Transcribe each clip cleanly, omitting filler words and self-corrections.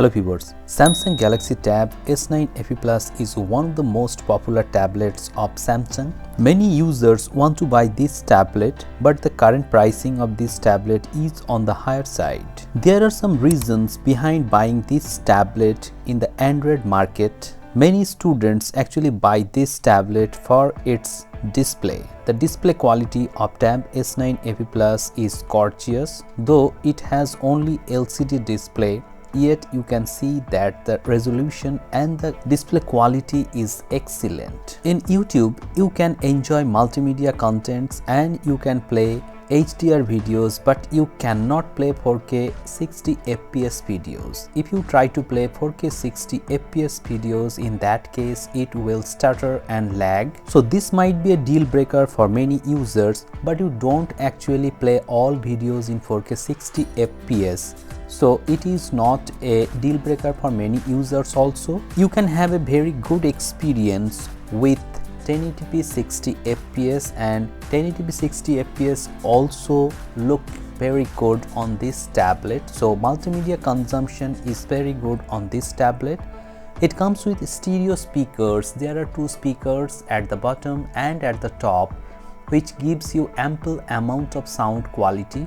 Hello viewers, Samsung Galaxy Tab S9 FE Plus is one of the most popular tablets of Samsung. Many users want to buy this tablet, but the current pricing of this tablet is on the higher side. There are some reasons behind buying this tablet in the Android market. Many students actually buy this tablet for its display. The display quality of Tab S9 FE Plus is gorgeous, though it has only LCD display. Yet you can see that the resolution and the display quality is excellent. In YouTube, you can enjoy multimedia contents and you can play HDR videos, but you cannot play 4K 60 FPS videos. If you try to play 4K 60 FPS videos, in that case it will stutter and lag. So this might be a deal breaker for many users, but you don't actually play all videos in 4K 60 FPS. So it is not a deal breaker for many users also. You can have a very good experience with 1080p 60 fps, and 1080p 60 fps also look very good on this tablet. So multimedia consumption is very good on this tablet. It comes with stereo speakers. There are two speakers at the bottom and at the top, which gives you ample amount of sound quality.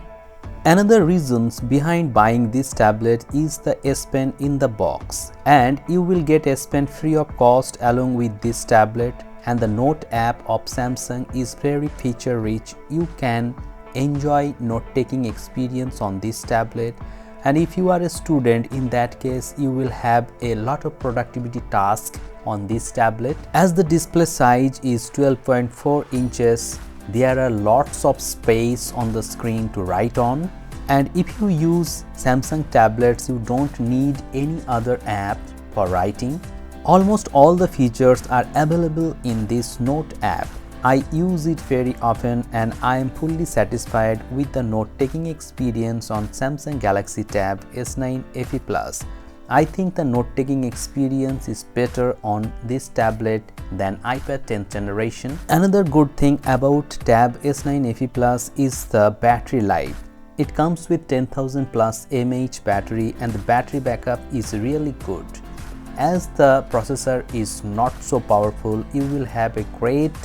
Another reasons behind buying this tablet is the S Pen in the box, and you will get S Pen free of cost along with this tablet. And the Note app of Samsung is very feature rich. You can enjoy note-taking experience on this tablet, and if you are a student, in that case you will have a lot of productivity tasks on this tablet. As the display size is 12.4 inches, there are lots of space on the screen to write on, and if you use Samsung tablets, you don't need any other app for writing. Almost all the features are available in this Note app. I use it very often and I am fully satisfied with the note-taking experience on Samsung Galaxy Tab S9 FE Plus. I think the note-taking experience is better on this tablet than iPad 10th generation. Another good thing about Tab S9 FE Plus is the battery life. It comes with 10,000 plus mAh battery, and the battery backup is really good. As the processor is not so powerful, you will have a great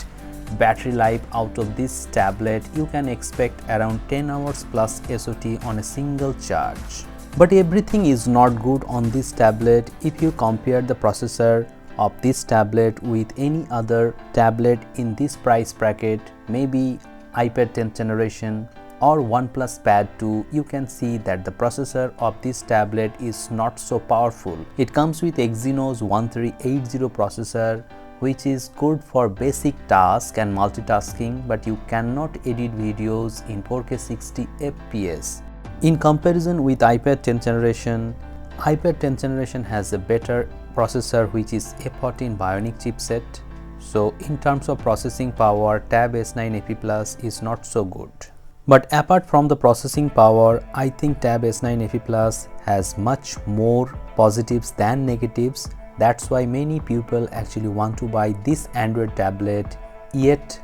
battery life out of this tablet. You can expect around 10 hours plus SOT on a single charge. But everything is not good on this tablet if you compare the processor of this tablet with any other tablet in this price bracket, maybe iPad 10th generation or Oneplus Pad 2. You can see that the processor of this tablet is not so powerful. It comes with Exynos 1380 processor, which is good for basic tasks and multitasking, but you cannot edit videos in 4K 60 fps. In comparison with iPad 10th generation, iPad 10th generation has a better processor, which is A14 Bionic chipset. So in terms of processing power, Tab S9 FE Plus is not so good. But apart from the processing power, I think Tab S9 FE Plus has much more positives than negatives. That's why many people actually want to buy this Android tablet, yet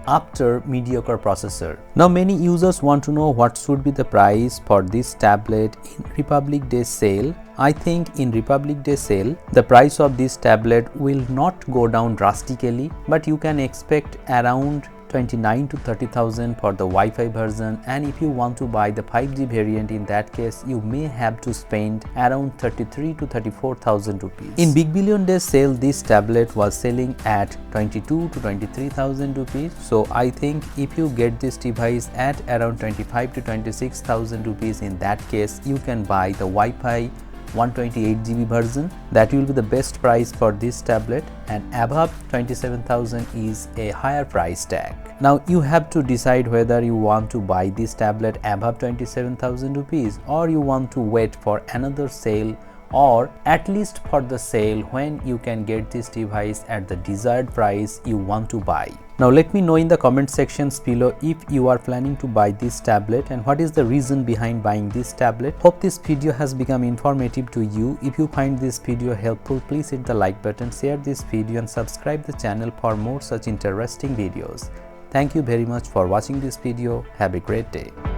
after mediocre processor. Now many users want to know what should be the price for this tablet in Republic Day sale. I think in Republic Day sale, the price of this tablet will not go down drastically, but you can expect around 29 to 30,000 for the Wi-Fi version, and if you want to buy the 5G variant, in that case you may have to spend around 33 to 34,000 rupees. In Big Billion Day sale, this tablet was selling at 22 to 23,000 rupees. So I think if you get this device at around 25 to 26,000 rupees, in that case you can buy the Wi-Fi 128GB version. That will be the best price for this tablet, and above 27,000 is a higher price tag. Now you have to decide whether you want to buy this tablet above 27,000 rupees, or you want to wait for another sale, or at least for the sale when you can get this device at the desired price you want to buy. Now let me know in the comment sections below if you are planning to buy this tablet and what is the reason behind buying this tablet. Hope this video has become informative to you. If you find this video helpful, please hit the like button, share this video and subscribe the channel for more such interesting videos. Thank you very much for watching this video. Have a great day.